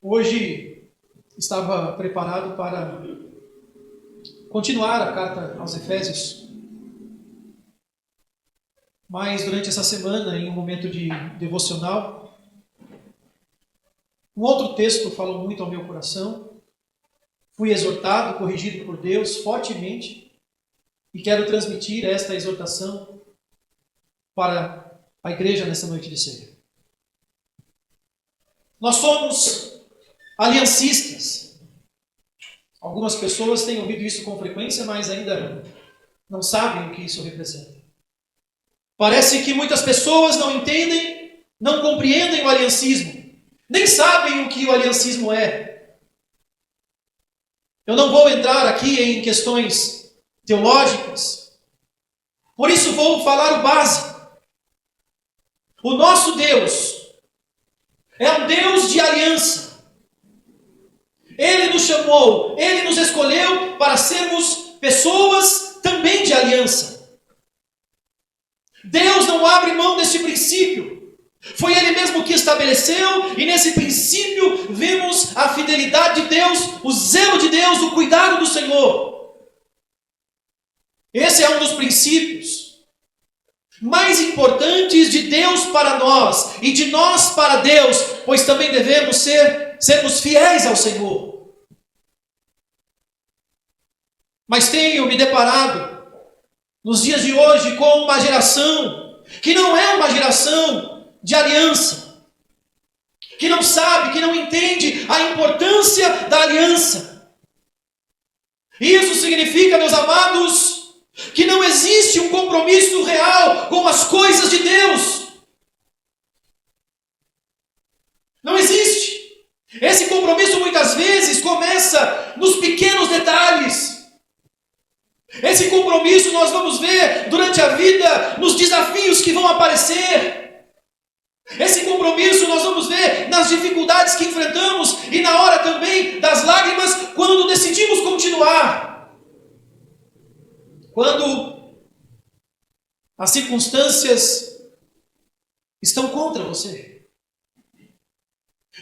Hoje estava preparado para continuar a carta aos Efésios, mas durante essa semana, em um momento de devocional, um outro texto falou muito ao meu coração. Fui exortado, corrigido por Deus fortemente e quero transmitir esta exortação para a igreja nessa noite de ceia. Nós somos aliancistas. Algumas pessoas têm ouvido isso com frequência, mas ainda não sabem o que isso representa. Parece que muitas pessoas não entendem, não compreendem o aliancismo, nem sabem o que o aliancismo é. Eu não vou entrar aqui em questões teológicas, por isso vou falar o básico. O nosso Deus é um Deus de aliança. Ele nos chamou, Ele nos escolheu para sermos pessoas também de aliança. Deus não abre mão desse princípio. Foi Ele mesmo que estabeleceu, e nesse princípio vemos a fidelidade de Deus, o zelo de Deus, o cuidado do Senhor. Esse é um dos princípios mais importantes de Deus para nós e de nós para Deus, pois também devemos sermos fiéis ao Senhor. Mas tenho me deparado nos dias de hoje com uma geração que não é uma geração de aliança, que não sabe, que não entende a importância da aliança. Isso significa, meus amados, que não existe um compromisso real com as coisas de Deus. Não existe. Esse compromisso muitas vezes começa nos pequenos detalhes. Esse compromisso nós vamos ver durante a vida, nos desafios que vão aparecer. Esse compromisso nós vamos ver nas dificuldades que enfrentamos e na hora também das lágrimas, quando decidimos continuar. Quando as circunstâncias estão contra você.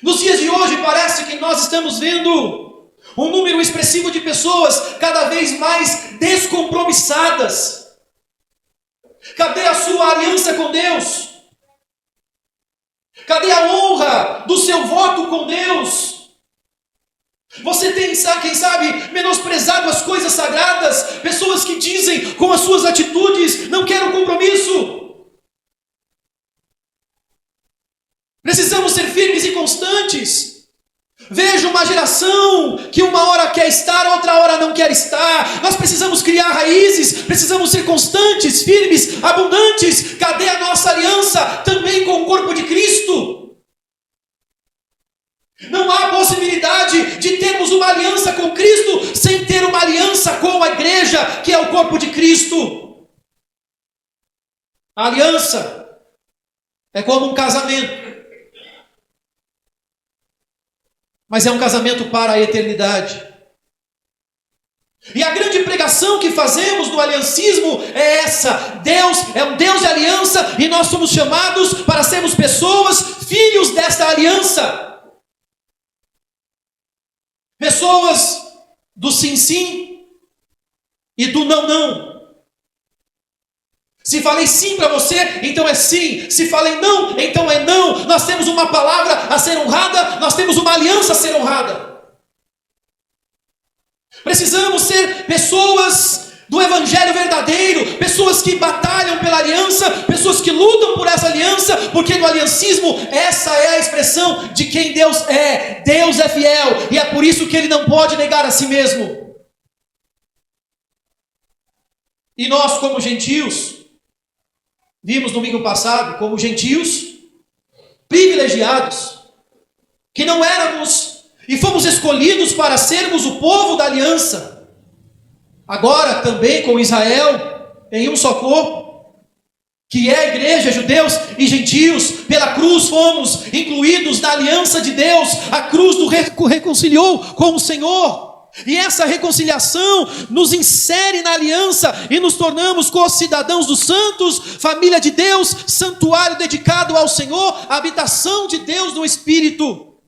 Nos dias de hoje parece que nós estamos vendo um número expressivo de pessoas cada vez mais descompromissadas. Cadê a sua aliança com Deus? Cadê a honra do seu voto com Deus? Você tem, quem sabe, menosprezado as coisas sagradas, pessoas que dizem com as suas atitudes, não quero compromisso. Precisamos ser firmes e constantes. Vejo uma geração que uma hora quer estar, outra hora não quer estar. Nós precisamos criar raízes, precisamos ser constantes, firmes, abundantes. Cadê a nossa aliança também com o corpo de Cristo? Não há possibilidade de termos uma aliança com Cristo sem ter uma aliança com a igreja, que é o corpo de Cristo. A aliança é como um casamento. Mas é um casamento para a eternidade. E a grande pregação que fazemos no aliancismo é essa. Deus é um Deus de aliança e nós somos chamados para sermos pessoas, filhos desta aliança. Pessoas do sim, sim e do não, não. Se falei sim para você, então é sim. Se falei não, então é não. Nós temos uma palavra a ser honrada, nós temos uma aliança a ser honrada. Precisamos ser pessoas do evangelho verdadeiro, pessoas que batalham pela aliança, pessoas que lutam por essa aliança, porque no aliancismo essa é a expressão de quem Deus é. Deus é fiel e é por isso que Ele não pode negar a si mesmo. E nós, como gentios, vimos no domingo passado, como gentios privilegiados, que não éramos e fomos escolhidos para sermos o povo da aliança. Agora também com Israel em um só corpo, que é a igreja, judeus e gentios. Pela cruz fomos incluídos na aliança de Deus. A cruz nos reconciliou com o Senhor. E essa reconciliação nos insere na aliança e nos tornamos co-cidadãos dos santos, família de Deus, santuário dedicado ao Senhor, habitação de Deus no Espírito.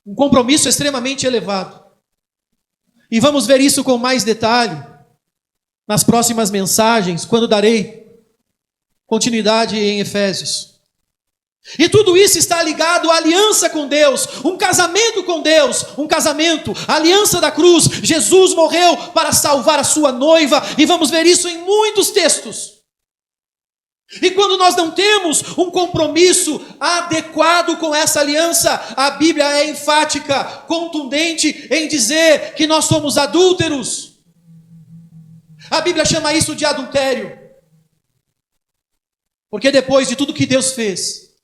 Um compromisso extremamente elevado. E vamos ver isso com mais detalhe nas próximas mensagens, quando darei continuidade em Efésios. E tudo isso está ligado à aliança com Deus, um casamento com Deus, um casamento, a aliança da cruz. Jesus morreu para salvar a sua noiva, e vamos ver isso em muitos textos. E quando nós não temos um compromisso adequado com essa aliança, a Bíblia é enfática, contundente em dizer que nós somos adúlteros. A Bíblia chama isso de adultério. Porque depois de tudo que Deus fez,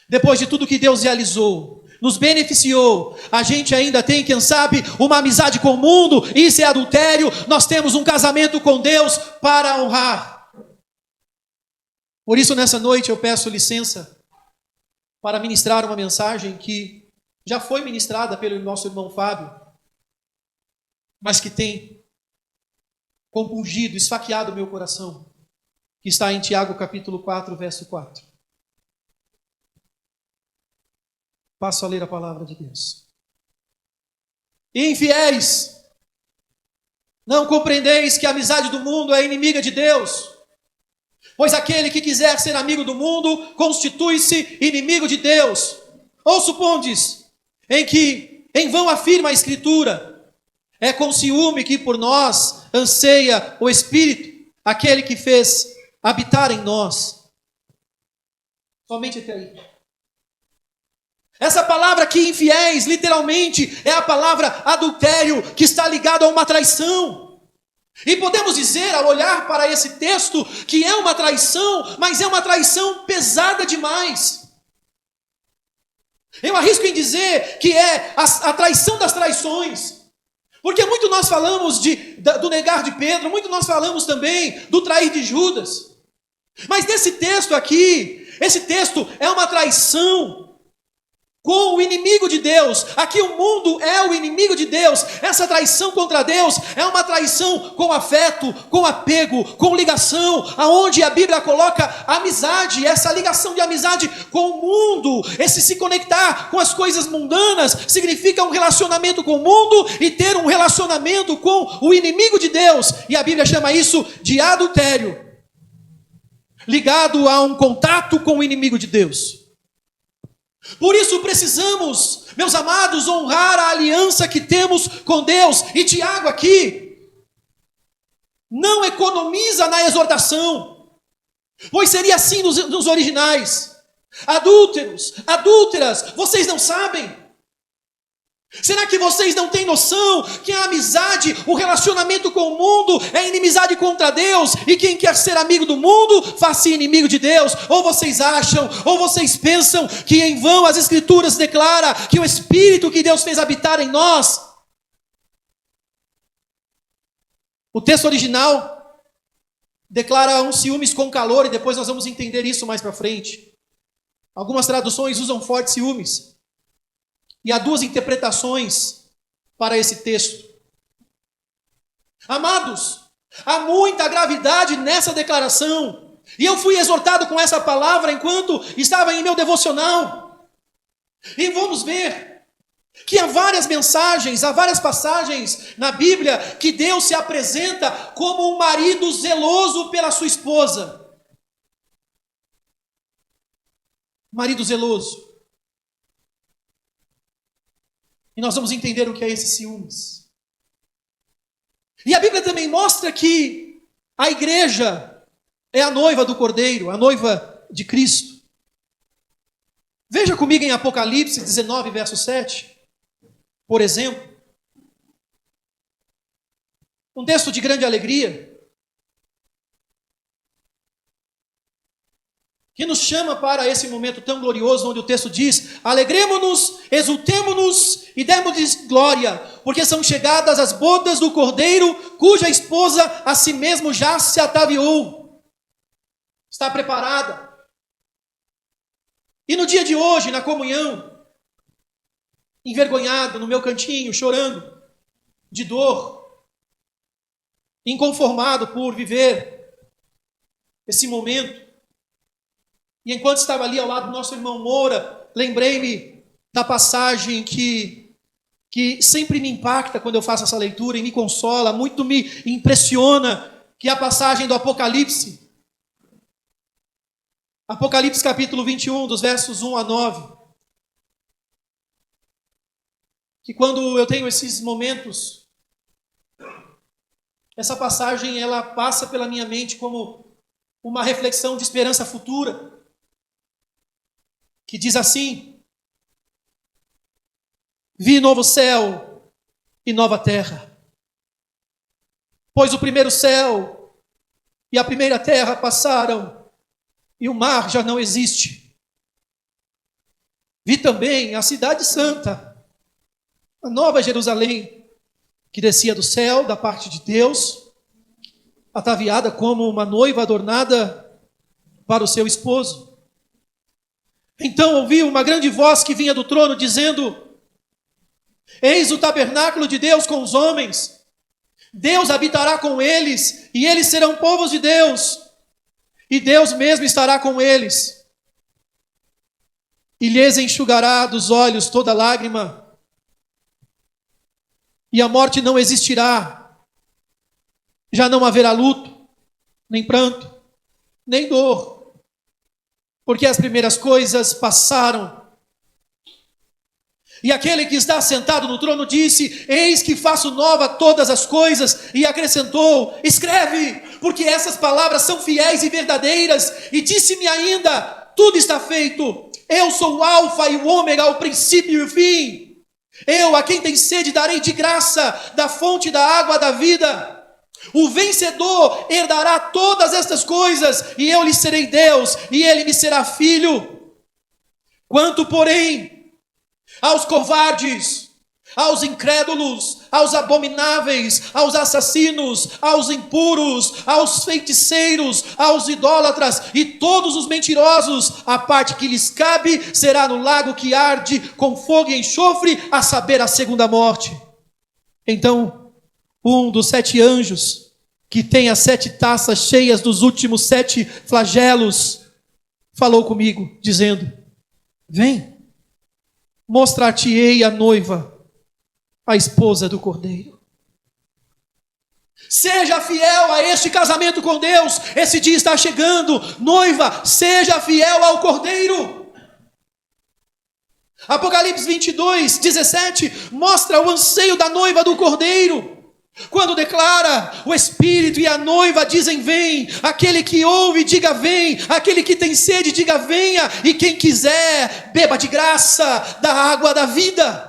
depois de tudo que Deus realizou, nos beneficiou, a gente ainda tem, quem sabe, uma amizade com o mundo, isso é adultério. Nós temos um casamento com Deus para honrar. Por isso, nessa noite, eu peço licença para ministrar uma mensagem que já foi ministrada pelo nosso irmão Fábio, mas que tem compungido, esfaqueado o meu coração, que está em Tiago capítulo 4, verso 4. Passo a ler a palavra de Deus. Infiéis, não compreendeis que a amizade do mundo é inimiga de Deus? Pois aquele que quiser ser amigo do mundo, constitui-se inimigo de Deus. Ou supondes, em que em vão afirma a Escritura, é com ciúme que por nós anseia o Espírito, aquele que fez habitar em nós. Somente até aí. Essa palavra aqui, infiéis, literalmente, é a palavra adultério, que está ligado a uma traição. E podemos dizer, ao olhar para esse texto, que é uma traição, mas é uma traição pesada demais. Eu arrisco em dizer que é a traição das traições. Porque muito nós falamos do negar de Pedro, muito nós falamos também do trair de Judas. Mas nesse texto aqui, esse texto é uma traição com o inimigo de Deus. Aqui o mundo é o inimigo de Deus. Essa traição contra Deus é uma traição com afeto, com apego, com ligação, aonde a Bíblia coloca amizade, essa ligação de amizade com o mundo, esse se conectar com as coisas mundanas, significa um relacionamento com o mundo e ter um relacionamento com o inimigo de Deus. E a Bíblia chama isso de adultério, ligado a um contato com o inimigo de Deus. Por isso precisamos, meus amados, honrar a aliança que temos com Deus. E Tiago aqui não economiza na exortação, pois seria assim nos originais. Adúlteros, adúlteras, vocês não sabem? Será que vocês não têm noção que a amizade, o relacionamento com o mundo é inimizade contra Deus? E quem quer ser amigo do mundo, faz-se inimigo de Deus. Ou vocês acham, ou vocês pensam que em vão as Escrituras declaram que o Espírito que Deus fez habitar em nós? O texto original declara um ciúmes com calor, e depois nós vamos entender isso mais para frente. Algumas traduções usam forte ciúmes. E há duas interpretações para esse texto. Amados, há muita gravidade nessa declaração. E eu fui exortado com essa palavra enquanto estava em meu devocional. E vamos ver que há várias mensagens, há várias passagens na Bíblia que Deus se apresenta como um marido zeloso pela sua esposa. Marido zeloso. E nós vamos entender o que é esse ciúmes. E a Bíblia também mostra que a igreja é a noiva do Cordeiro, a noiva de Cristo. Veja comigo em Apocalipse 19, verso 7, por exemplo. Um texto de grande alegria, que nos chama para esse momento tão glorioso, onde o texto diz: alegremo-nos, exultemo-nos e demos-lhes glória, porque são chegadas as bodas do Cordeiro, cuja esposa a si mesmo já se ataviou. Está preparada. E no dia de hoje, na comunhão, envergonhado no meu cantinho, chorando de dor, inconformado por viver esse momento, e enquanto estava ali ao lado do nosso irmão Moura, lembrei-me da passagem que sempre me impacta quando eu faço essa leitura e me consola, muito me impressiona, que é a passagem do Apocalipse. Apocalipse capítulo 21, dos versos 1 a 9. Que quando eu tenho esses momentos, essa passagem ela passa pela minha mente como uma reflexão de esperança futura, que diz assim: vi novo céu e nova terra, pois o primeiro céu e a primeira terra passaram, e o mar já não existe. Vi também a cidade santa, a nova Jerusalém, que descia do céu, da parte de Deus, ataviada como uma noiva adornada para o seu esposo. Então ouvi uma grande voz que vinha do trono, dizendo: eis o tabernáculo de Deus com os homens. Deus habitará com eles, e eles serão povos de Deus, e Deus mesmo estará com eles, e lhes enxugará dos olhos toda lágrima, e a morte não existirá, já não haverá luto, nem pranto, nem dor, porque as primeiras coisas passaram. E aquele que está sentado no trono disse: eis que faço nova todas as coisas, e acrescentou: escreve, porque essas palavras são fiéis e verdadeiras. E disse-me ainda: tudo está feito, eu sou o alfa e o ômega, o princípio e o fim. Eu, a quem tem sede, darei de graça da fonte da água da vida. O vencedor herdará todas estas coisas, e eu lhe serei Deus, e ele me será filho. Quanto, porém, aos covardes, aos incrédulos, aos abomináveis, aos assassinos, aos impuros, aos feiticeiros, aos idólatras e todos os mentirosos, a parte que lhes cabe será no lago que arde com fogo e enxofre, a saber, a segunda morte. Então, um dos 7 anjos, que tem as 7 taças cheias dos últimos 7 flagelos, falou comigo, dizendo: vem, mostrar-te-ei a noiva, a esposa do Cordeiro. Seja fiel a este casamento com Deus, esse dia está chegando. Noiva, seja fiel ao Cordeiro. Apocalipse 22, 17, mostra o anseio da noiva do Cordeiro, quando declara: o Espírito e a noiva dizem vem, aquele que ouve diga vem, aquele que tem sede diga venha, e quem quiser beba de graça da água da vida.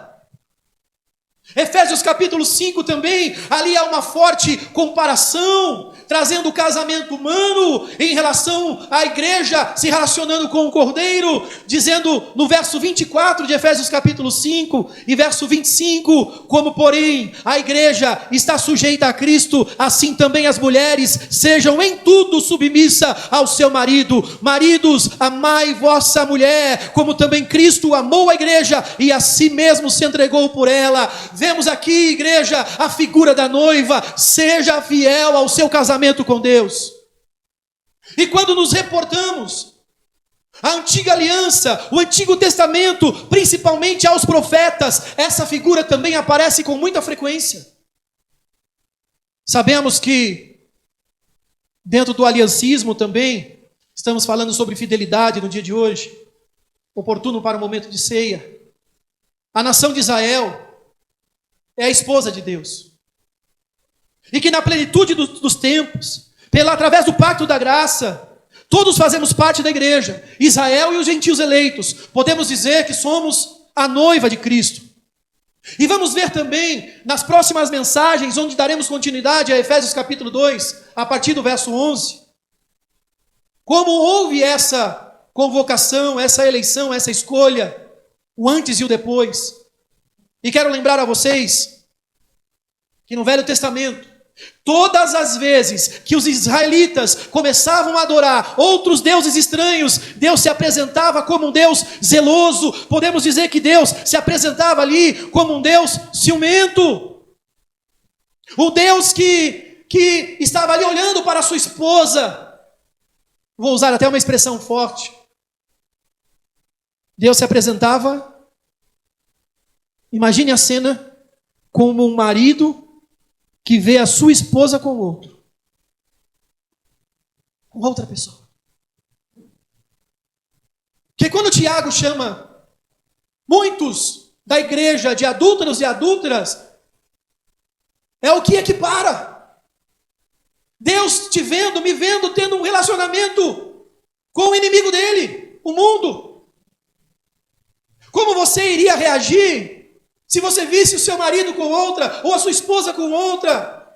Efésios capítulo 5 também, ali há uma forte comparação, trazendo o casamento humano em relação à igreja, se relacionando com o Cordeiro, dizendo no verso 24 de Efésios capítulo 5 e verso 25, como porém a igreja está sujeita a Cristo, assim também as mulheres sejam em tudo submissa ao seu marido. Maridos, amai vossa mulher, como também Cristo amou a igreja e a si mesmo se entregou por ela. Vemos aqui, igreja, a figura da noiva. Seja fiel ao seu casamento com Deus. E quando nos reportamos à antiga aliança, o Antigo Testamento, principalmente aos profetas, essa figura também aparece com muita frequência. Sabemos que dentro do aliancismo também, estamos falando sobre fidelidade no dia de hoje, oportuno para o momento de ceia. A nação de Israel é a esposa de Deus. E que na plenitude dos tempos, através do pacto da graça, todos fazemos parte da igreja, Israel e os gentios eleitos. Podemos dizer que somos a noiva de Cristo. E vamos ver também nas próximas mensagens, onde daremos continuidade a Efésios capítulo 2, a partir do verso 11, como houve essa convocação, essa eleição, essa escolha, o antes e o depois. E quero lembrar a vocês que no Velho Testamento, todas as vezes que os israelitas começavam a adorar outros deuses estranhos, Deus se apresentava como um Deus zeloso. Podemos dizer que Deus se apresentava ali como um Deus ciumento. Um Deus que estava ali olhando para a sua esposa. Vou usar até uma expressão forte. Deus se apresentava Imagine a cena como um marido que vê a sua esposa com outro. Com outra pessoa. Porque quando Tiago chama muitos da igreja de adúlteros e adúlteras, é o que equipara. Deus te vendo, me vendo, tendo um relacionamento com o inimigo dele, o mundo. Como você iria reagir se você visse o seu marido com outra, ou a sua esposa com outra?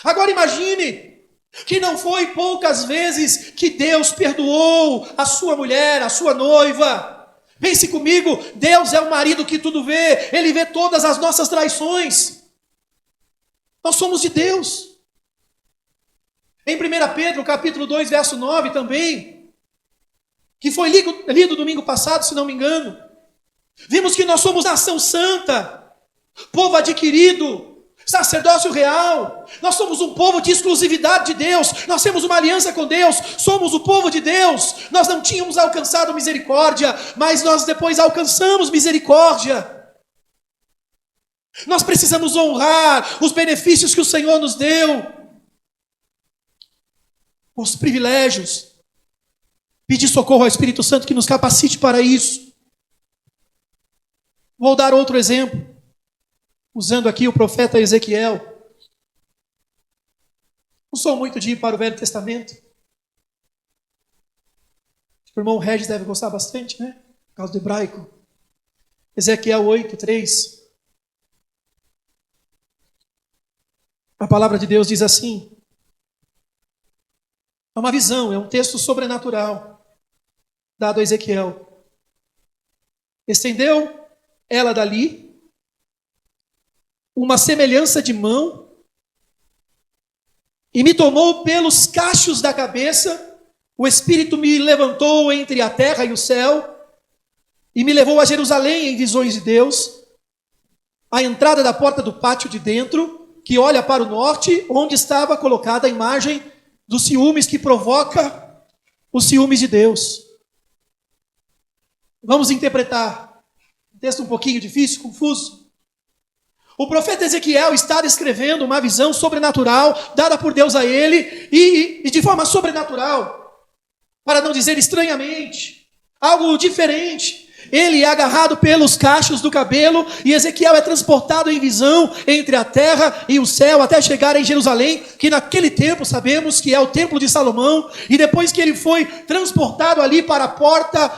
Agora imagine que não foi poucas vezes que Deus perdoou a sua mulher, a sua noiva. Pense comigo, Deus é o marido que tudo vê, Ele vê todas as nossas traições. Nós somos de Deus. Em 1 Pedro, capítulo 2, verso 9 também, que foi lido domingo passado, se não me engano, vimos que nós somos nação santa, povo adquirido, sacerdócio real, nós somos um povo de exclusividade de Deus, nós temos uma aliança com Deus, somos o povo de Deus, nós não tínhamos alcançado misericórdia, mas nós depois alcançamos misericórdia. Nós precisamos honrar os benefícios que o Senhor nos deu, os privilégios, pedir socorro ao Espírito Santo que nos capacite para isso. Vou dar outro exemplo, usando aqui o profeta Ezequiel. Não sou muito de ir para o Velho Testamento. O irmão Regis deve gostar bastante, né? Por causa do hebraico. Ezequiel 8:3. A palavra de Deus diz assim. É uma visão, é um texto sobrenatural dado a Ezequiel. Estendeu ela dali uma semelhança de mão e me tomou pelos cachos da cabeça, o Espírito me levantou entre a terra e o céu e me levou a Jerusalém em visões de Deus, à entrada da porta do pátio de dentro, que olha para o norte, onde estava colocada a imagem dos ciúmes que provoca os ciúmes de Deus. Vamos interpretar. Um texto um pouquinho difícil, confuso. O profeta Ezequiel está descrevendo uma visão sobrenatural dada por Deus a ele e de forma sobrenatural, para não dizer estranhamente, algo diferente. Ele é agarrado pelos cachos do cabelo e Ezequiel é transportado em visão entre a terra e o céu até chegar em Jerusalém, que naquele tempo sabemos que é o templo de Salomão, e depois que ele foi transportado ali para a porta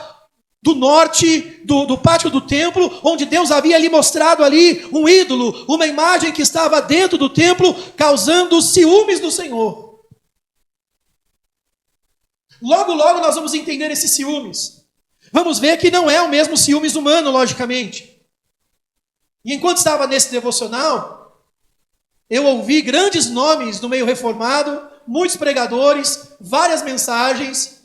do norte do pátio do templo, onde Deus havia lhe mostrado ali um ídolo, uma imagem que estava dentro do templo, causando ciúmes do Senhor. Logo, logo nós vamos entender esses ciúmes. Vamos ver que não é o mesmo ciúmes humano, logicamente. E enquanto estava nesse devocional, eu ouvi grandes nomes no meio reformado, muitos pregadores, várias mensagens,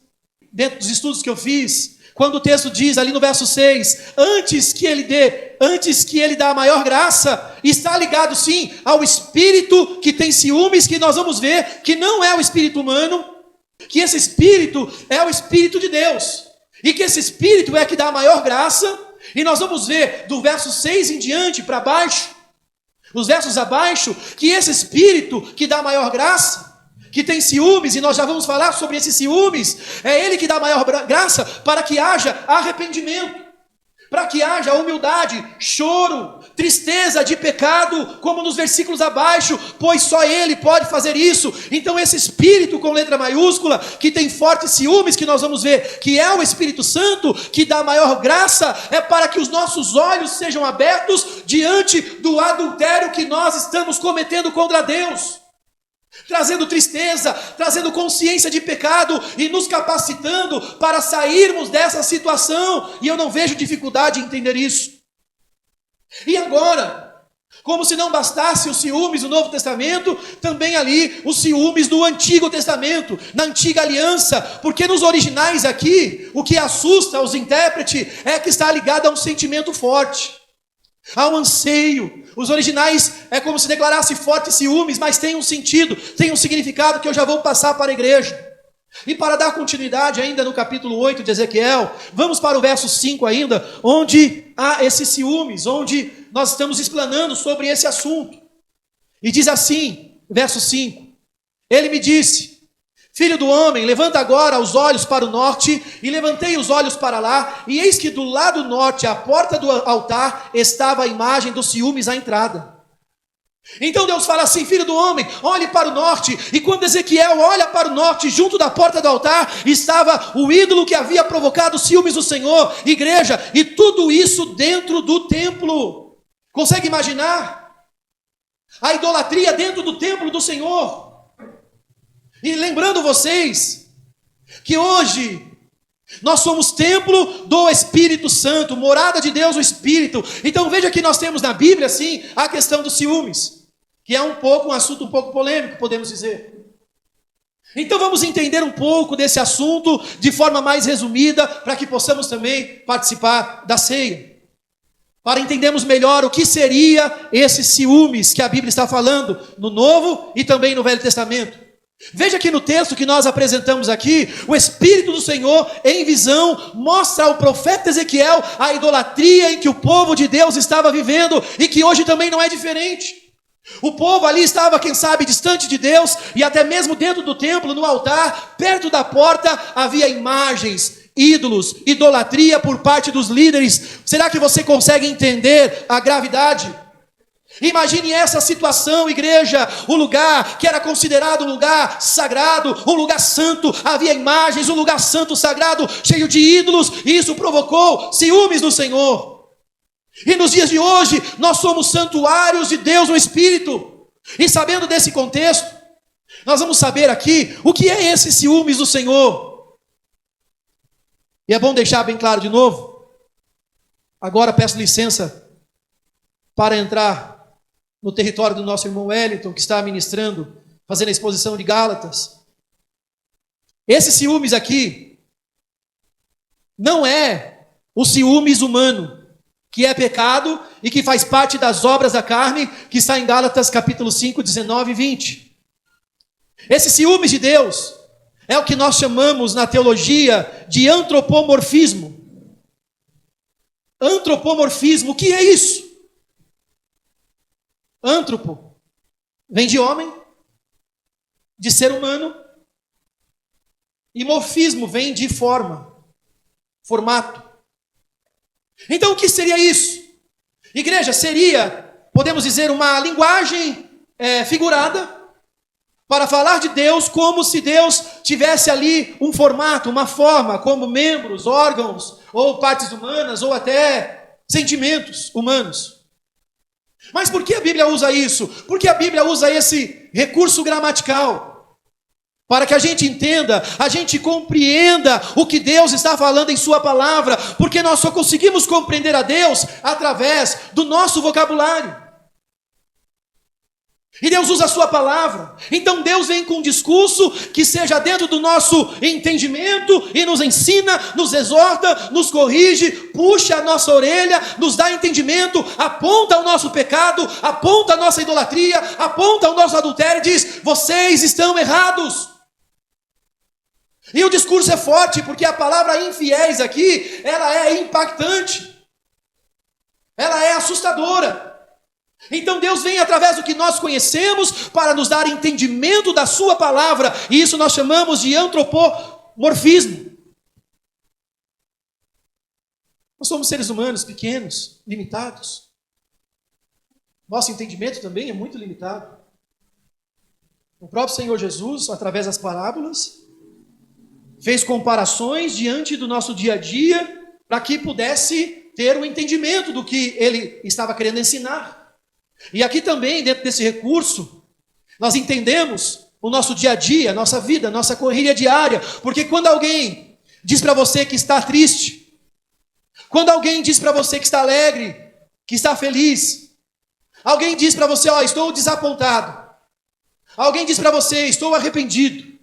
dentro dos estudos que eu fiz, quando o texto diz ali no verso 6, antes que ele dá a maior graça, está ligado sim ao espírito que tem ciúmes, que nós vamos ver que não é o espírito humano, que esse espírito é o espírito de Deus. E que esse Espírito é que dá a maior graça, e nós vamos ver do verso 6 em diante para baixo, os versos abaixo, que esse Espírito que dá a maior graça, que tem ciúmes, e nós já vamos falar sobre esses ciúmes, é ele que dá a maior graça para que haja arrependimento, para que haja humildade, choro, tristeza de pecado, como nos versículos abaixo, pois só ele pode fazer isso. Então esse Espírito com letra maiúscula, que tem fortes ciúmes, que nós vamos ver, que é o Espírito Santo, que dá maior graça, é para que os nossos olhos sejam abertos diante do adultério que nós estamos cometendo contra Deus, trazendo tristeza, trazendo consciência de pecado e nos capacitando para sairmos dessa situação. E eu não vejo dificuldade em entender isso. E agora, como se não bastasse os ciúmes do Novo Testamento, também ali os ciúmes do Antigo Testamento, na Antiga Aliança, porque nos originais aqui, o que assusta os intérpretes é que está ligado a um sentimento forte, a um anseio. Os originais é como se declarasse fortes ciúmes, mas tem um sentido, tem um significado que eu já vou passar para a igreja. E para dar continuidade ainda no capítulo 8 de Ezequiel, vamos para o verso 5 ainda, onde há esses ciúmes, onde nós estamos explanando sobre esse assunto. E diz assim, verso 5, ele me disse: filho do homem, levanta agora os olhos para o norte. E levantei os olhos para lá, e eis que do lado norte, à porta do altar, estava a imagem dos ciúmes à entrada. Então Deus fala assim: filho do homem, olhe para o norte. E quando Ezequiel olha para o norte, junto da porta do altar, estava o ídolo que havia provocado ciúmes do Senhor, igreja, e tudo isso dentro do templo. Consegue imaginar? A idolatria dentro do templo do Senhor. E lembrando vocês, que hoje nós somos templo do Espírito Santo, morada de Deus, o Espírito. Então veja que nós temos na Bíblia, sim, a questão dos ciúmes, que é um assunto um pouco polêmico, podemos dizer. Então vamos entender um pouco desse assunto de forma mais resumida, para que possamos também participar da ceia, para entendermos melhor o que seria esses ciúmes que a Bíblia está falando no Novo e também no Velho Testamento. Veja que no texto que nós apresentamos aqui, o Espírito do Senhor, em visão, mostra ao profeta Ezequiel a idolatria em que o povo de Deus estava vivendo, e que hoje também não é diferente. O povo ali estava, quem sabe, distante de Deus, e até mesmo dentro do templo, no altar, perto da porta, havia imagens, ídolos, idolatria por parte dos líderes. Será que você consegue entender a gravidade? Imagine essa situação, igreja. O lugar que era considerado um lugar sagrado, um lugar santo, havia imagens, um lugar santo, sagrado, cheio de ídolos, e isso provocou ciúmes do Senhor. E nos dias de hoje, nós somos santuários de Deus no Espírito. E sabendo desse contexto, nós vamos saber aqui o que é esse ciúmes do Senhor. E é bom deixar bem claro de novo. Agora peço licença para entrar no território do nosso irmão Wellington, que está ministrando, fazendo a exposição de Gálatas. Esse ciúmes aqui não é o ciúmes humano, que é pecado e que faz parte das obras da carne, que está em Gálatas capítulo 5, 19 e 20. Esse ciúmes de Deus é o que nós chamamos na teologia de antropomorfismo. Antropomorfismo, o que é isso? Antropo vem de homem, de ser humano, e morfismo vem de forma, formato. Então o que seria isso? Igreja, seria, podemos dizer, uma linguagem figurada para falar de Deus como se Deus tivesse ali um formato, uma forma, como membros, órgãos, ou partes humanas, ou até sentimentos humanos. Mas por que a Bíblia usa isso? Porque a Bíblia usa esse recurso gramatical, para que a gente entenda, a gente compreenda o que Deus está falando em sua palavra, porque nós só conseguimos compreender a Deus através do nosso vocabulário. E Deus usa a sua palavra. Então Deus vem com um discurso que seja dentro do nosso entendimento e nos ensina, nos exorta, nos corrige, puxa a nossa orelha, nos dá entendimento, aponta o nosso pecado, aponta a nossa idolatria, aponta o nosso adultério e diz: vocês estão errados. E o discurso é forte, porque a palavra infiéis aqui, ela é impactante, ela é assustadora. Então Deus vem através do que nós conhecemos para nos dar entendimento da sua palavra, e isso nós chamamos de antropomorfismo. Nós somos seres humanos pequenos, limitados. Nosso entendimento também é muito limitado. O próprio Senhor Jesus, através das parábolas, fez comparações diante do nosso dia a dia, para que pudesse ter o entendimento do que ele estava querendo ensinar. E aqui também, dentro desse recurso, nós entendemos o nosso dia a dia, a nossa vida, a nossa correria diária. Porque quando alguém diz para você que está triste, quando alguém diz para você que está alegre, que está feliz, alguém diz para você: estou desapontado, alguém diz para você: estou arrependido,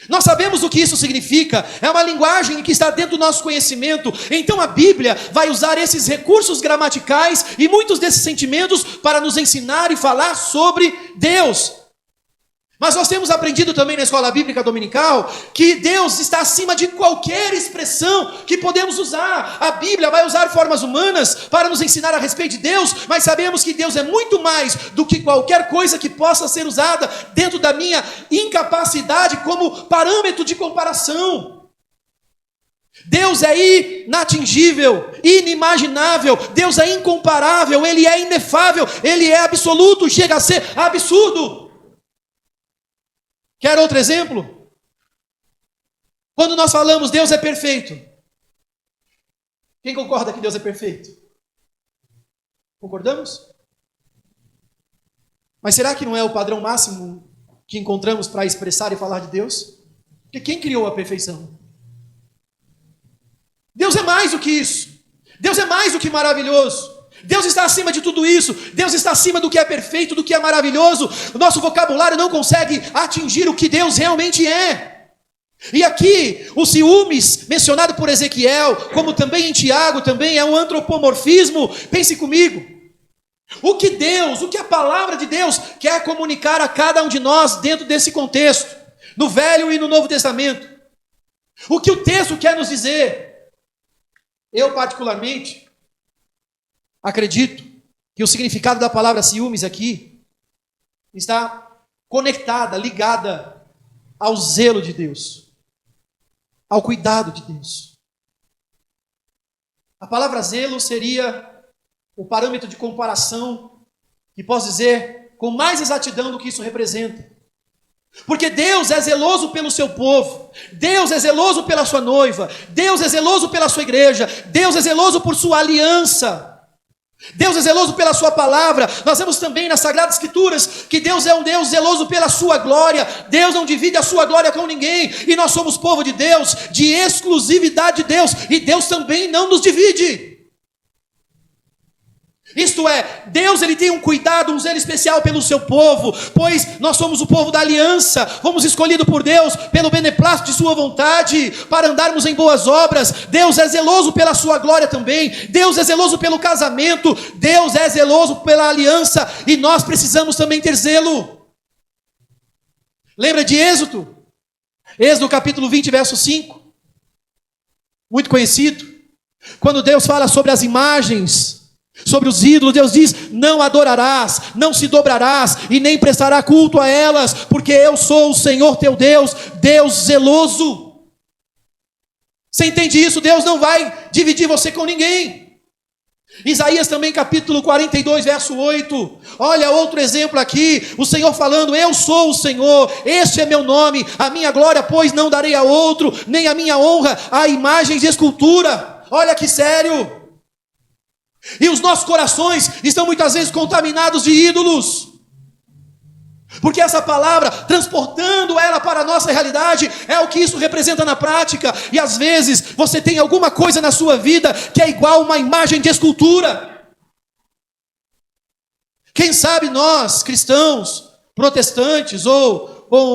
nós sabemos o que isso significa, é uma linguagem que está dentro do nosso conhecimento. Então a Bíblia vai usar esses recursos gramaticais e muitos desses sentimentos para nos ensinar e falar sobre Deus. Mas nós temos aprendido também na escola bíblica dominical que Deus está acima de qualquer expressão que podemos usar. A Bíblia vai usar formas humanas para nos ensinar a respeito de Deus, mas sabemos que Deus é muito mais do que qualquer coisa que possa ser usada dentro da minha incapacidade como parâmetro de comparação. Deus é inatingível, inimaginável, Deus é incomparável, Ele é inefável, Ele é absoluto, chega a ser absurdo. Quer outro exemplo? Quando nós falamos Deus é perfeito, quem concorda que Deus é perfeito? Concordamos? Mas será que não é o padrão máximo que encontramos para expressar e falar de Deus? Porque quem criou a perfeição? Deus é mais do que isso. Deus é mais do que maravilhoso. Deus está acima de tudo isso. Deus está acima do que é perfeito, do que é maravilhoso. O nosso vocabulário não consegue atingir o que Deus realmente é. E aqui, o ciúmes, mencionado por Ezequiel, como também em Tiago, também é um antropomorfismo. Pense comigo. O que a palavra de Deus quer comunicar a cada um de nós dentro desse contexto, no Velho e no Novo Testamento? O que o texto quer nos dizer? Eu, particularmente, acredito que o significado da palavra ciúmes aqui está conectada, ligada ao zelo de Deus, ao cuidado de Deus. A palavra zelo seria o parâmetro de comparação que posso dizer com mais exatidão do que isso representa. Porque Deus é zeloso pelo seu povo, Deus é zeloso pela sua noiva, Deus é zeloso pela sua igreja, Deus é zeloso por sua aliança, Deus é zeloso pela sua palavra. Nós vemos também nas Sagradas Escrituras que Deus é um Deus zeloso pela sua glória. Deus não divide a sua glória com ninguém, e nós somos povo de Deus, de exclusividade de Deus, e Deus também não nos divide. Isto é, Deus ele tem um cuidado, um zelo especial pelo seu povo, pois nós somos o povo da aliança, fomos escolhidos por Deus pelo beneplácito de sua vontade, para andarmos em boas obras. Deus é zeloso pela sua glória também, Deus é zeloso pelo casamento, Deus é zeloso pela aliança, e nós precisamos também ter zelo. Lembra de Êxodo? Êxodo capítulo 20, verso 5, muito conhecido, quando Deus fala sobre as imagens, sobre os ídolos. Deus diz: não adorarás, não se dobrarás e nem prestará culto a elas, porque eu sou o Senhor teu Deus, Deus zeloso. Você entende isso? Deus não vai dividir você com ninguém. Isaías também capítulo 42 verso 8, olha outro exemplo aqui, o Senhor falando: eu sou o Senhor, este é meu nome, a minha glória pois não darei a outro, nem a minha honra a imagens de escultura. Olha que sério. E os nossos corações estão muitas vezes contaminados de ídolos, porque essa palavra, transportando ela para a nossa realidade, é o que isso representa na prática. E às vezes você tem alguma coisa na sua vida que é igual uma imagem de escultura. Quem sabe nós, cristãos, protestantes ou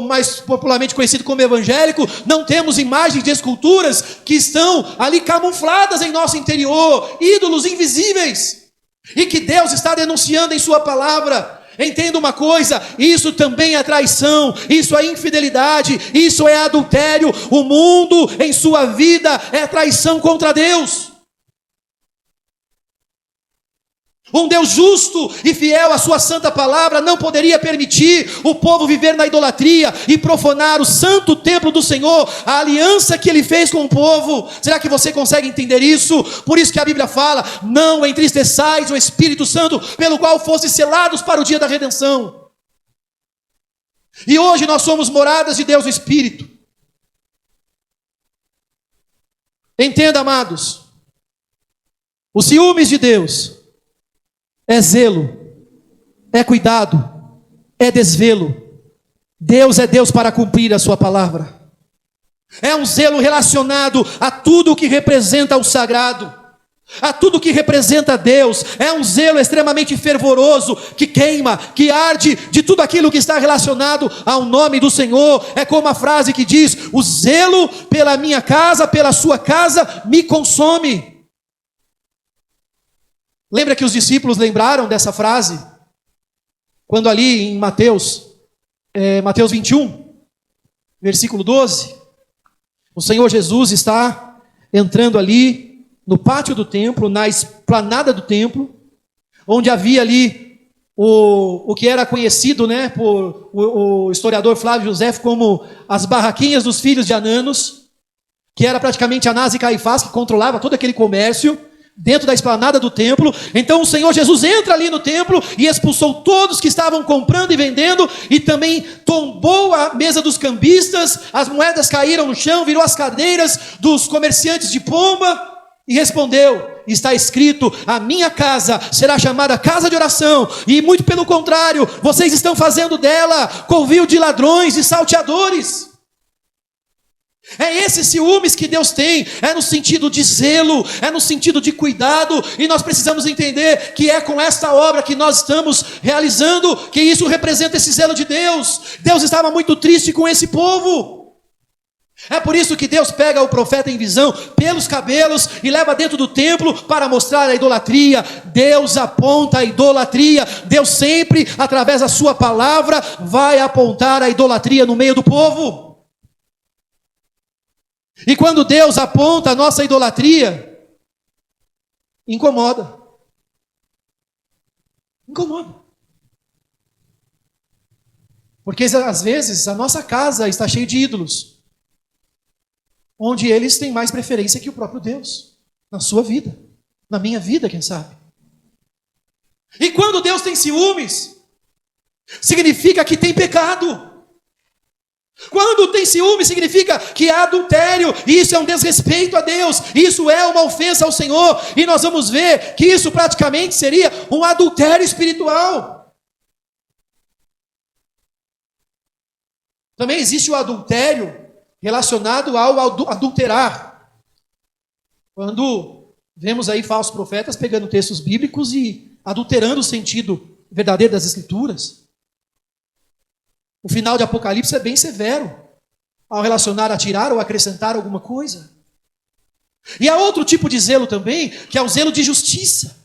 mais popularmente conhecido como evangélico, não temos imagens de esculturas que estão ali camufladas em nosso interior, ídolos invisíveis, e que Deus está denunciando em sua palavra. Entenda uma coisa, isso também é traição, isso é infidelidade, isso é adultério. O mundo em sua vida é traição contra Deus. Um Deus justo e fiel à sua santa palavra não poderia permitir o povo viver na idolatria e profanar o santo templo do Senhor, a aliança que ele fez com o povo. Será que você consegue entender isso? Por isso que a Bíblia fala: não entristeçais o Espírito Santo, pelo qual fostes selados para o dia da redenção. E hoje nós somos moradas de Deus no Espírito. Entenda, amados, os ciúmes de Deus é zelo, é cuidado, é desvelo. Deus é Deus para cumprir a sua palavra. É um zelo relacionado a tudo o que representa o sagrado, a tudo que representa Deus. É um zelo extremamente fervoroso, que queima, que arde de tudo aquilo que está relacionado ao nome do Senhor. É como a frase que diz: o zelo pela minha casa, pela sua casa, me consome. Lembra que os discípulos lembraram dessa frase? Quando ali em Mateus, Mateus 21, versículo 12, o Senhor Jesus está entrando ali no pátio do templo, na esplanada do templo, onde havia ali o que era conhecido, né, por o historiador Flávio José como as barraquinhas dos filhos de Ananos, que era praticamente Anás e Caifás, que controlava todo aquele comércio, dentro da esplanada do templo. Então o Senhor Jesus entra ali no templo e expulsou todos que estavam comprando e vendendo, e também tombou a mesa dos cambistas, as moedas caíram no chão, virou as cadeiras dos comerciantes de pomba, e respondeu: está escrito, a minha casa será chamada casa de oração, e muito pelo contrário, vocês estão fazendo dela covil de ladrões e salteadores. É esse ciúmes que Deus tem, é no sentido de zelo, é no sentido de cuidado, e nós precisamos entender que é com esta obra que nós estamos realizando, que isso representa esse zelo de Deus. Deus estava muito triste com esse povo. É por isso que Deus pega o profeta em visão pelos cabelos e leva dentro do templo para mostrar a idolatria. Deus aponta a idolatria. Deus sempre, através da sua palavra, vai apontar a idolatria no meio do povo. E quando Deus aponta a nossa idolatria, incomoda. Incomoda. Porque às vezes a nossa casa está cheia de ídolos, onde eles têm mais preferência que o próprio Deus, na sua vida, na minha vida, quem sabe. E quando Deus tem ciúmes, significa que tem pecado. Quando tem ciúme, significa que há adultério, e isso é um desrespeito a Deus, isso é uma ofensa ao Senhor, e nós vamos ver que isso praticamente seria um adultério espiritual. Também existe o adultério relacionado ao adulterar, quando vemos aí falsos profetas pegando textos bíblicos e adulterando o sentido verdadeiro das Escrituras. O final de Apocalipse é bem severo ao relacionar a tirar ou acrescentar alguma coisa. E há outro tipo de zelo também, que é o zelo de justiça.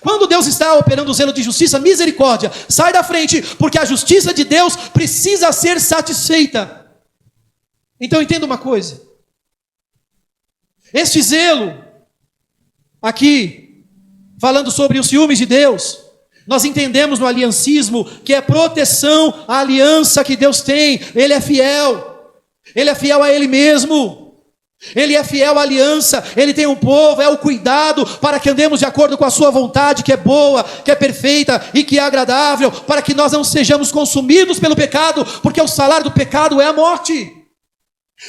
Quando Deus está operando o zelo de justiça, misericórdia, sai da frente, porque a justiça de Deus precisa ser satisfeita. Então entenda uma coisa. Este zelo, aqui, falando sobre os ciúmes de Deus, nós entendemos no aliancismo que é proteção à aliança que Deus tem. Ele é fiel. Ele é fiel a Ele mesmo. Ele é fiel à aliança. Ele tem um povo, é o cuidado para que andemos de acordo com a sua vontade, que é boa, que é perfeita e que é agradável, para que nós não sejamos consumidos pelo pecado, porque o salário do pecado é a morte.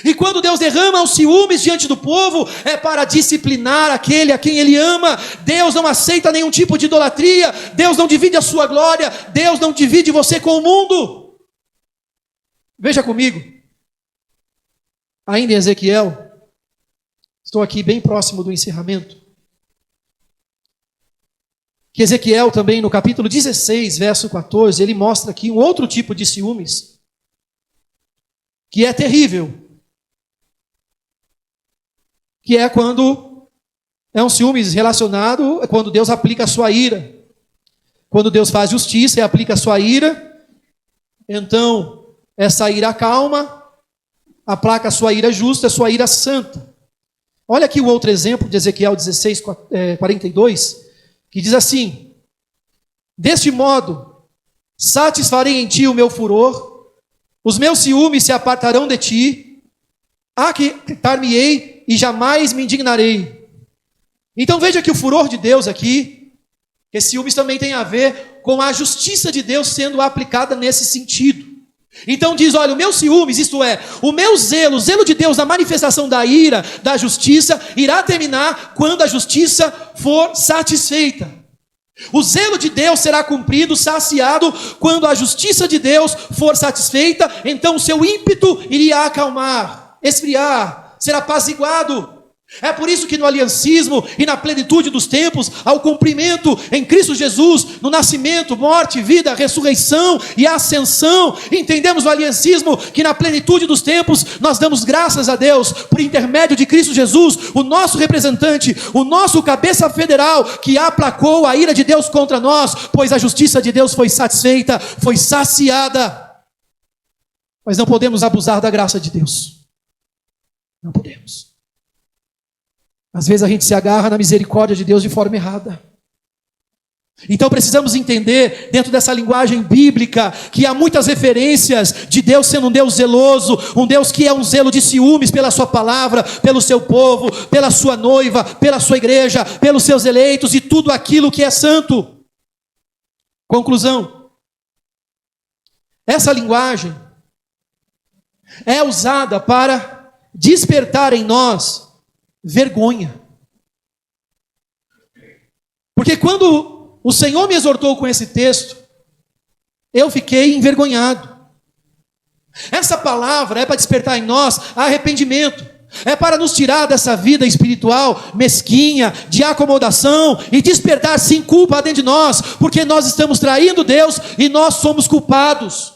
E quando Deus derrama os ciúmes diante do povo, é para disciplinar aquele a quem Ele ama. Deus não aceita nenhum tipo de idolatria. Deus não divide a sua glória. Deus não divide você com o mundo. Veja comigo. Ainda em Ezequiel. Estou aqui bem próximo do encerramento. Que Ezequiel também no capítulo 16, verso 14, ele mostra aqui um outro tipo de ciúmes, que é terrível. Que é quando é um ciúmes relacionado, quando Deus aplica a sua ira. Quando Deus faz justiça e aplica a sua ira, então essa ira acalma, aplaca a sua ira justa, a sua ira santa. Olha aqui o outro exemplo de Ezequiel 16, 42, que diz assim: deste modo, satisfarei em ti o meu furor, os meus ciúmes se apartarão de ti, aquietar-me-ei e jamais me indignarei. Então veja que o furor de Deus aqui, esse ciúmes também tem a ver com a justiça de Deus sendo aplicada nesse sentido. Então diz, olha, o meu ciúmes, isto é, o meu zelo, o zelo de Deus, a manifestação da ira, da justiça, irá terminar quando a justiça for satisfeita. O zelo de Deus será cumprido, saciado, quando a justiça de Deus for satisfeita. Então o seu ímpeto iria acalmar, esfriar, ser apaziguado. É por isso que no aliancismo e na plenitude dos tempos, ao cumprimento em Cristo Jesus, no nascimento, morte, vida, ressurreição e ascensão, entendemos no aliancismo que na plenitude dos tempos nós damos graças a Deus por intermédio de Cristo Jesus, o nosso representante, o nosso cabeça federal, que aplacou a ira de Deus contra nós, pois a justiça de Deus foi satisfeita, foi saciada. Mas não podemos abusar da graça de Deus. Não podemos. Às vezes a gente se agarra na misericórdia de Deus de forma errada. Então precisamos entender, dentro dessa linguagem bíblica, que há muitas referências de Deus sendo um Deus zeloso, um Deus que é um zelo de ciúmes pela sua palavra, pelo seu povo, pela sua noiva, pela sua igreja, pelos seus eleitos e tudo aquilo que é santo. Conclusão. Essa linguagem é usada para despertar em nós vergonha. Porque quando o Senhor me exortou com esse texto, eu fiquei envergonhado. Essa palavra é para despertar em nós arrependimento. É para nos tirar dessa vida espiritual mesquinha, de acomodação, e despertar sim culpa dentro de nós, porque nós estamos traindo Deus e nós somos culpados.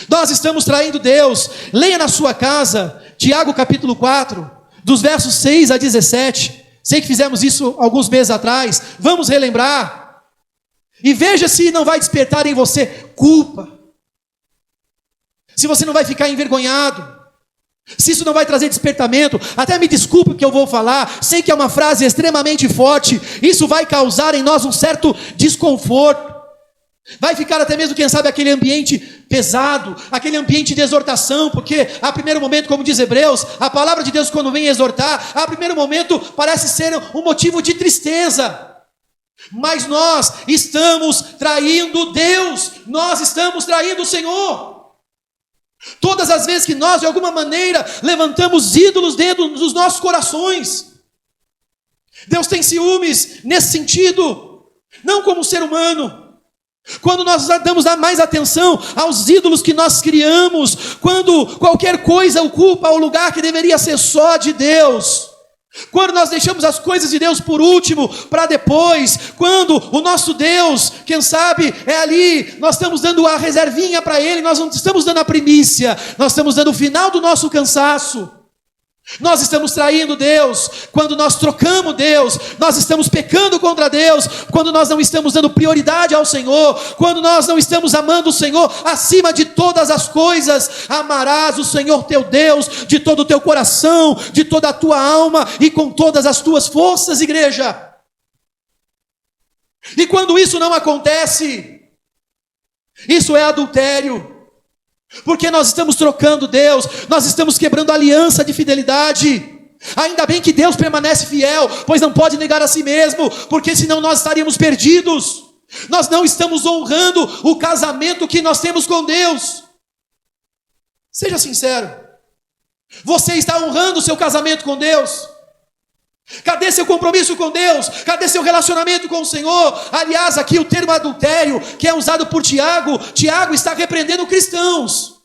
Nós estamos traindo Deus. Leia na sua casa, Tiago capítulo 4, dos versos 6 a 17. Sei que fizemos isso alguns meses atrás. Vamos relembrar. E veja se não vai despertar em você culpa. Se você não vai ficar envergonhado. Se isso não vai trazer despertamento. Até me desculpe o que eu vou falar. Sei que é uma frase extremamente forte. Isso vai causar em nós um certo desconforto. Vai ficar até mesmo, quem sabe, aquele ambiente pesado, aquele ambiente de exortação, porque a primeiro momento, como diz Hebreus, a palavra de Deus quando vem exortar, a primeiro momento parece ser um motivo de tristeza. Mas nós estamos traindo Deus, nós estamos traindo o Senhor. Todas as vezes que nós, de alguma maneira, levantamos ídolos dentro dos nossos corações. Deus tem ciúmes nesse sentido, não como ser humano. Quando nós damos mais atenção aos ídolos que nós criamos, quando qualquer coisa ocupa o lugar que deveria ser só de Deus, quando nós deixamos as coisas de Deus por último, para depois, quando o nosso Deus, quem sabe, é ali, nós estamos dando a reservinha para Ele, nós não estamos dando a primícia, nós estamos dando o final do nosso cansaço. Nós estamos traindo Deus, quando nós trocamos Deus, nós estamos pecando contra Deus, quando nós não estamos dando prioridade ao Senhor, quando nós não estamos amando o Senhor acima de todas as coisas. Amarás o Senhor teu Deus de todo o teu coração, de toda a tua alma e com todas as tuas forças, igreja. E quando isso não acontece, isso é adultério. Porque nós estamos trocando Deus, nós estamos quebrando a aliança de fidelidade. Ainda bem que Deus permanece fiel, pois não pode negar a si mesmo, porque senão nós estaríamos perdidos. Nós não estamos honrando o casamento que nós temos com Deus. Seja sincero, você está honrando o seu casamento com Deus? Cadê seu compromisso com Deus? Cadê seu relacionamento com o Senhor? Aliás, aqui o termo adultério, que é usado por Tiago, Tiago está repreendendo cristãos.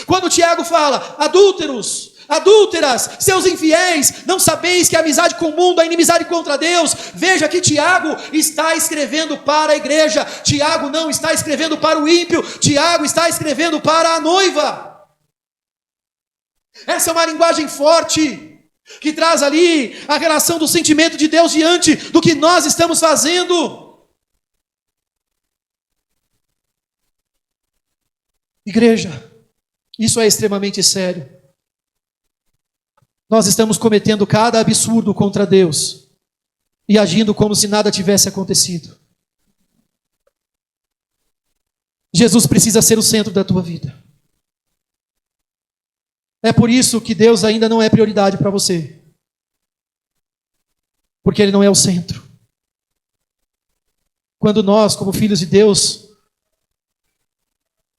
Quando Tiago fala, adúlteros, adúlteras, seus infiéis, não sabeis que a amizade com o mundo é inimizade contra Deus? Veja que Tiago está escrevendo para a igreja. Tiago não está escrevendo para o ímpio, Tiago está escrevendo para a noiva. Essa é uma linguagem forte, que traz ali a relação do sentimento de Deus diante do que nós estamos fazendo. Igreja, isso é extremamente sério. Nós estamos cometendo cada absurdo contra Deus e agindo como se nada tivesse acontecido. Jesus precisa ser o centro da tua vida. É por isso que Deus ainda não é prioridade para você. Porque Ele não é o centro. Quando nós, como filhos de Deus,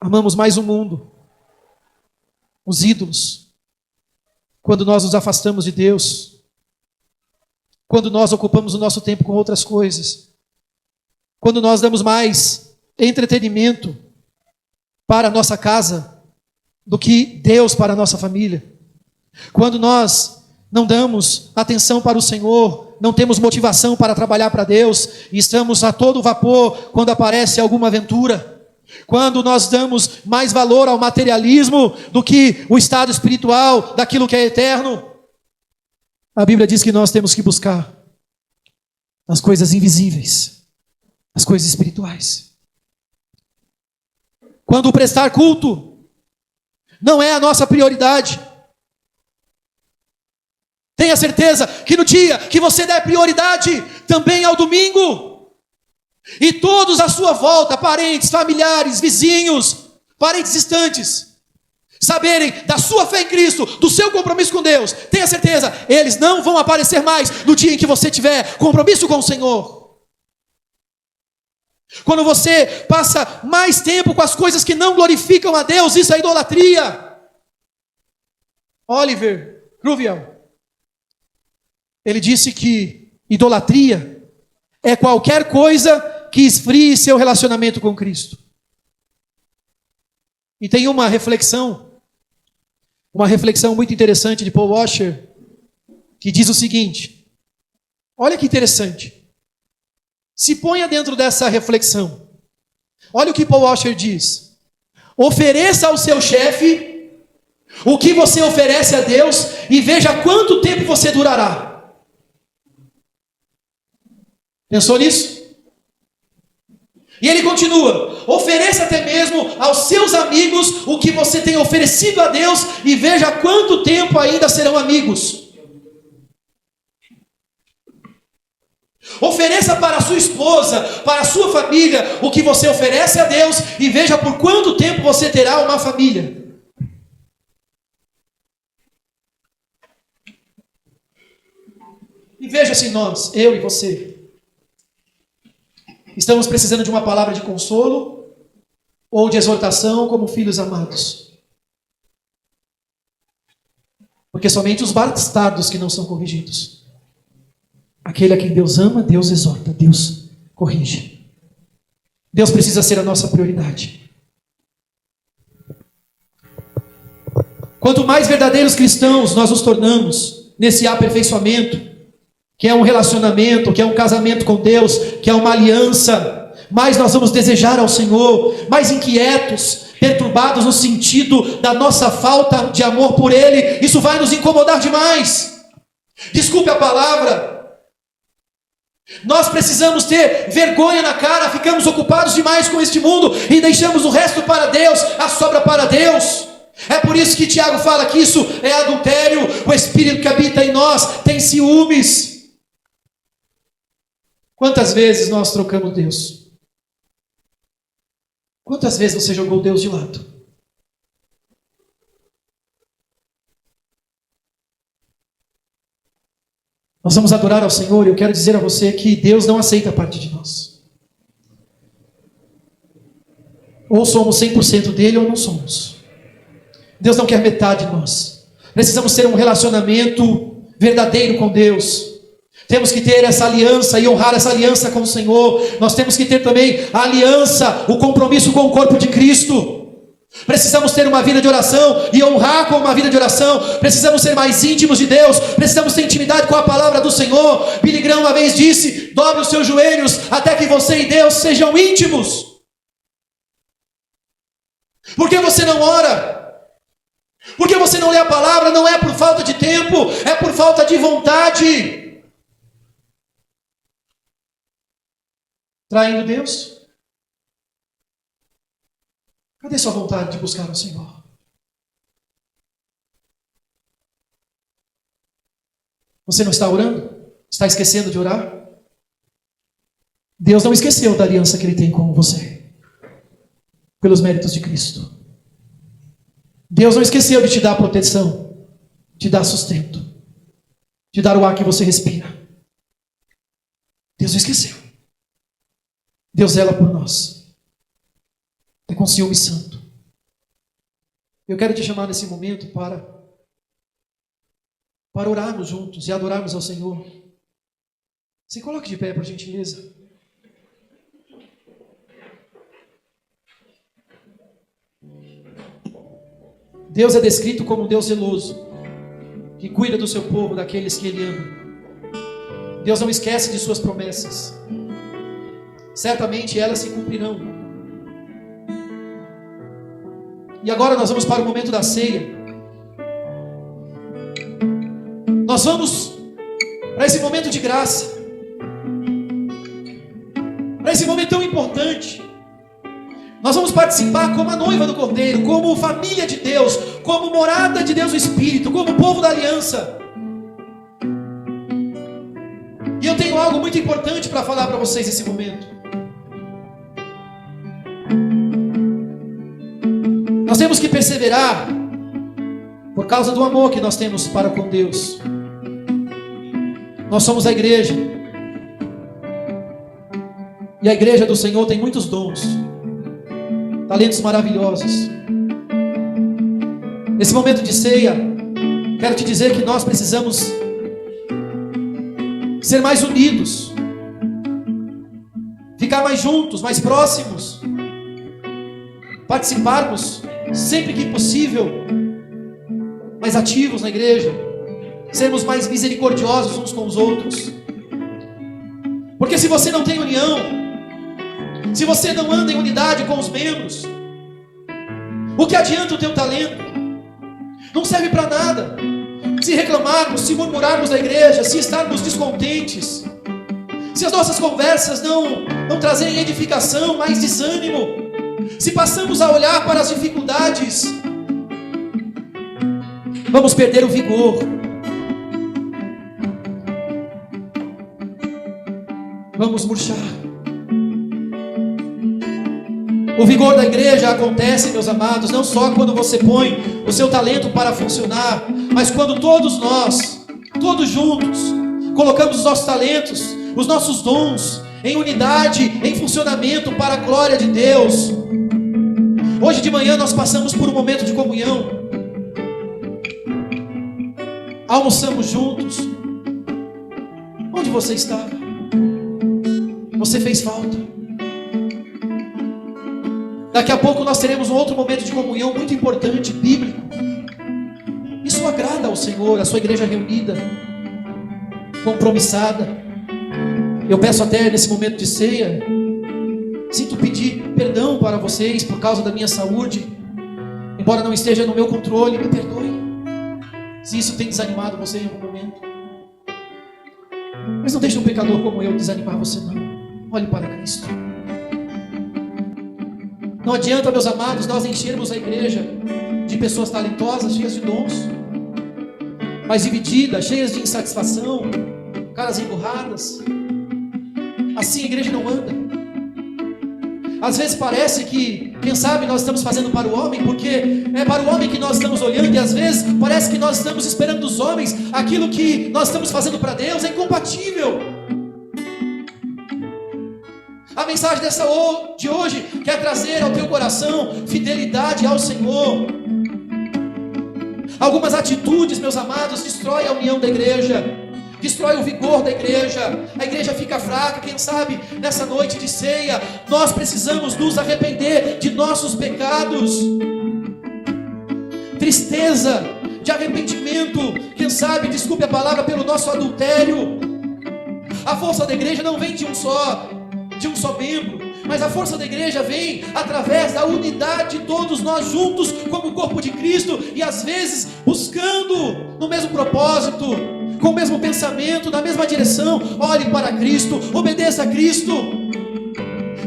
amamos mais o mundo, os ídolos, quando nós nos afastamos de Deus, quando nós ocupamos o nosso tempo com outras coisas, quando nós damos mais entretenimento para a nossa casa do que Deus para a nossa família. Quando nós não damos atenção para o Senhor, não temos motivação para trabalhar para Deus, e estamos a todo vapor quando aparece alguma aventura. Quando nós damos mais valor ao materialismo do que o estado espiritual daquilo que é eterno. A Bíblia diz que nós temos que buscar as coisas invisíveis, as coisas espirituais. Quando prestar culto não é a nossa prioridade. Tenha certeza que no dia que você der prioridade também ao domingo, e todos à sua volta, parentes, familiares, vizinhos, parentes distantes, saberem da sua fé em Cristo, do seu compromisso com Deus, tenha certeza, eles não vão aparecer mais no dia em que você tiver compromisso com o Senhor. Quando você passa mais tempo com as coisas que não glorificam a Deus, isso é idolatria. Oliver Cromwell, ele disse que idolatria é qualquer coisa que esfrie seu relacionamento com Cristo. E tem uma reflexão muito interessante de Paul Washer, que diz o seguinte: olha que interessante. Se ponha dentro dessa reflexão. Olha o que Paul Washer diz: ofereça ao seu chefe o que você oferece a Deus e veja quanto tempo você durará. Pensou nisso? E ele continua: ofereça até mesmo aos seus amigos o que você tem oferecido a Deus e veja quanto tempo ainda serão amigos. Ofereça para a sua esposa, para a sua família, o que você oferece a Deus e veja por quanto tempo você terá uma família. E veja se nós, eu e você, estamos precisando de uma palavra de consolo ou de exortação como filhos amados. Porque somente os bastardos que não são corrigidos. Aquele a quem Deus ama, Deus exorta, Deus corrige. Deus precisa ser a nossa prioridade. Quanto mais verdadeiros cristãos nós nos tornamos nesse aperfeiçoamento, que é um relacionamento, que é um casamento com Deus, que é uma aliança, mais nós vamos desejar ao Senhor, mais inquietos, perturbados no sentido da nossa falta de amor por Ele. Isso vai nos incomodar demais. Desculpe a palavra. Nós precisamos ter vergonha na cara, ficamos ocupados demais com este mundo e deixamos o resto para Deus, a sobra para Deus. É por isso que Tiago fala que isso é adultério. O Espírito que habita em nós tem ciúmes. Quantas vezes nós trocamos Deus? Quantas vezes você jogou Deus de lado? Nós vamos adorar ao Senhor e eu quero dizer a você que Deus não aceita parte de nós. Ou somos 100% dele ou não somos. Deus não quer metade de nós. Precisamos ter um relacionamento verdadeiro com Deus. Temos que ter essa aliança e honrar essa aliança com o Senhor. Nós temos que ter também a aliança, o compromisso com o corpo de Cristo. Precisamos ter uma vida de oração e honrar com uma vida de oração. Precisamos ser mais íntimos de Deus. Precisamos ter intimidade com a palavra do Senhor. Billy Graham uma vez disse: dobre os seus joelhos até que você e Deus sejam íntimos. Por que você não ora? Por que você não lê a palavra? Não é por falta de tempo, é por falta de vontade. Traindo Deus? Cadê sua vontade de buscar o Senhor? Você não está orando? Está esquecendo de orar? Deus não esqueceu da aliança que Ele tem com você, pelos méritos de Cristo. Deus não esqueceu de te dar proteção, te dar sustento, te dar o ar que você respira. Deus não esqueceu. Deus zela por nós. É com ciúme santo. Eu quero te chamar nesse momento para orarmos juntos e adorarmos ao Senhor. Se coloque de pé, por gentileza. Deus é descrito como um Deus zeloso, que cuida do seu povo, daqueles que Ele ama. Deus não esquece de suas promessas. Certamente elas se cumprirão. E agora nós vamos para o momento da ceia. Nós vamos para esse momento de graça, para esse momento tão importante, Nós vamos participar como a noiva do Cordeiro, como família de Deus, como morada de Deus o Espírito, como povo da aliança. E eu tenho algo muito importante para falar para vocês nesse momento. Nós temos que perseverar por causa do amor que nós temos para com Deus. Nós somos a igreja. E a igreja do Senhor tem muitos dons, talentos maravilhosos. Nesse momento de ceia, quero te dizer que nós precisamos ser mais unidos, ficar mais juntos, mais próximos, participarmos sempre que possível, mais ativos na igreja, sermos mais misericordiosos uns com os outros. Porque se você não tem união, se você não anda em unidade com os membros, o que adianta o teu talento? Não serve para nada. Se reclamarmos, se murmurarmos da igreja, se estarmos descontentes, se as nossas conversas não trazerem edificação, mas desânimo, se passamos a olhar para as dificuldades, vamos perder o vigor. Vamos murchar. O vigor da igreja acontece, meus amados, não só quando você põe o seu talento para funcionar, mas quando todos nós, todos juntos, colocamos os nossos talentos, os nossos dons, em unidade, em funcionamento para a glória de Deus. Hoje de manhã nós passamos por um momento de comunhão. Almoçamos juntos. Onde você estava? Você fez falta. Daqui a pouco nós teremos um outro momento de comunhão muito importante, bíblico. Isso agrada ao Senhor, a sua igreja reunida, compromissada. Eu peço até nesse momento de ceia, sinto pedir perdão para vocês por causa da minha saúde, embora não esteja no meu controle, me perdoe se isso tem desanimado você em algum momento. Mas não deixe um pecador como eu desanimar você não. Olhe para Cristo. Não adianta, meus amados, nós enchermos a igreja de pessoas talentosas, cheias de dons, mas divididas, cheias de insatisfação, caras emburradas. Assim a igreja não anda. Às vezes parece que, quem sabe, nós estamos fazendo para o homem, porque é para o homem que nós estamos olhando, e às vezes parece que nós estamos esperando dos homens aquilo que nós estamos fazendo para Deus é incompatível. A mensagem de hoje quer trazer ao teu coração fidelidade ao Senhor. Algumas atitudes, meus amados, destroem a união da igreja, destrói o vigor da igreja. A igreja fica fraca. Quem sabe nessa noite de ceia nós precisamos nos arrepender de nossos pecados. Tristeza, de arrependimento. Quem sabe, desculpe a palavra, pelo nosso adultério. A força da igreja não vem de um só membro, mas a força da igreja vem através da unidade de todos nós juntos como o corpo de Cristo, e às vezes buscando no mesmo propósito, com o mesmo pensamento, na mesma direção. Olhe para Cristo, obedeça a Cristo,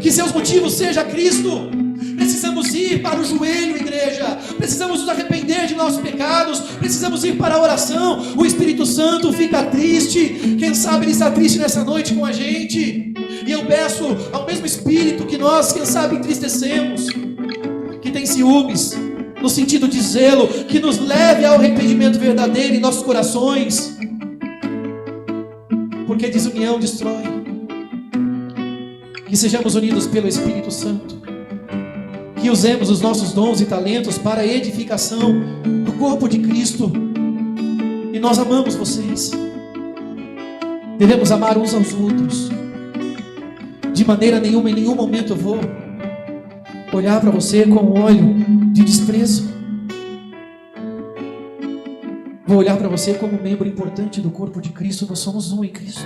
que seus motivos sejam Cristo. Precisamos ir para o joelho, igreja. Precisamos nos arrepender de nossos pecados. Precisamos ir para a oração. O Espírito Santo fica triste. Quem sabe ele está triste nessa noite com a gente. E eu peço ao mesmo Espírito que nós, quem sabe, entristecemos, que tem ciúmes, no sentido de zelo, que nos leve ao arrependimento verdadeiro em nossos corações. Porque desunião destrói. Que sejamos unidos pelo Espírito Santo. Que usemos os nossos dons e talentos para a edificação do corpo de Cristo. E nós amamos vocês. Devemos amar uns aos outros. De maneira nenhuma, em nenhum momento eu vou olhar para você com um olho de desprezo. Vou olhar para você como membro importante do corpo de Cristo. Nós somos um em Cristo.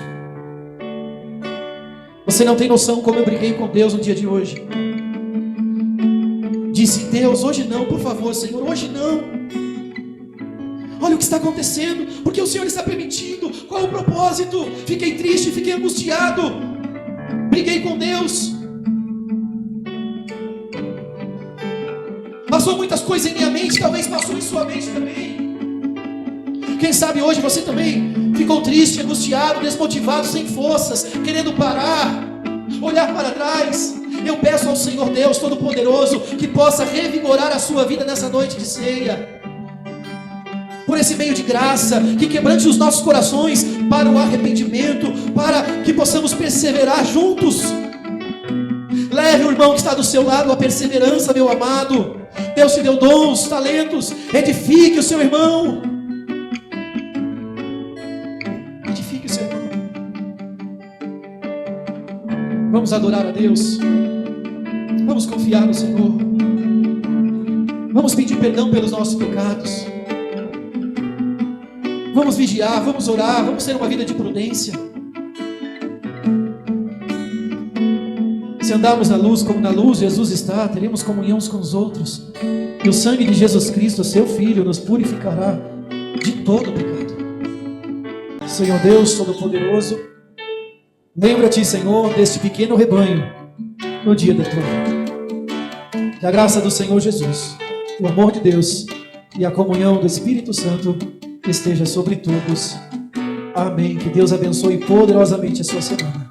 Você não tem noção como eu briguei com Deus no dia de hoje. Disse: Deus, hoje não, por favor, Senhor, hoje não. Olha o que está acontecendo, porque o Senhor está permitindo. Qual é o propósito? Fiquei triste, fiquei angustiado. Briguei com Deus. Passou muitas coisas em minha mente, talvez passou em sua mente também. Quem sabe hoje você também ficou triste, angustiado, desmotivado, sem forças, querendo parar, olhar para trás. Eu peço ao Senhor Deus Todo-Poderoso que possa revigorar a sua vida nessa noite de ceia. Por esse meio de graça, que quebrante os nossos corações para o arrependimento, para que possamos perseverar juntos. Leve o irmão que está do seu lado à perseverança, meu amado. Deus te deu dons, talentos. Edifique o seu irmão. Edifique o seu irmão. Vamos adorar a Deus. Vamos confiar no Senhor. Vamos pedir perdão pelos nossos pecados. Vamos vigiar, vamos orar, vamos ter uma vida de prudência. Se andarmos na luz como na luz Jesus está, teremos comunhão uns com os outros. E o sangue de Jesus Cristo, seu Filho, nos purificará de todo pecado. Senhor Deus Todo-Poderoso, lembra-te, Senhor, deste pequeno rebanho no dia da tua vida. Que a graça do Senhor Jesus, o amor de Deus e a comunhão do Espírito Santo esteja sobre todos. Amém. Que Deus abençoe poderosamente a sua semana.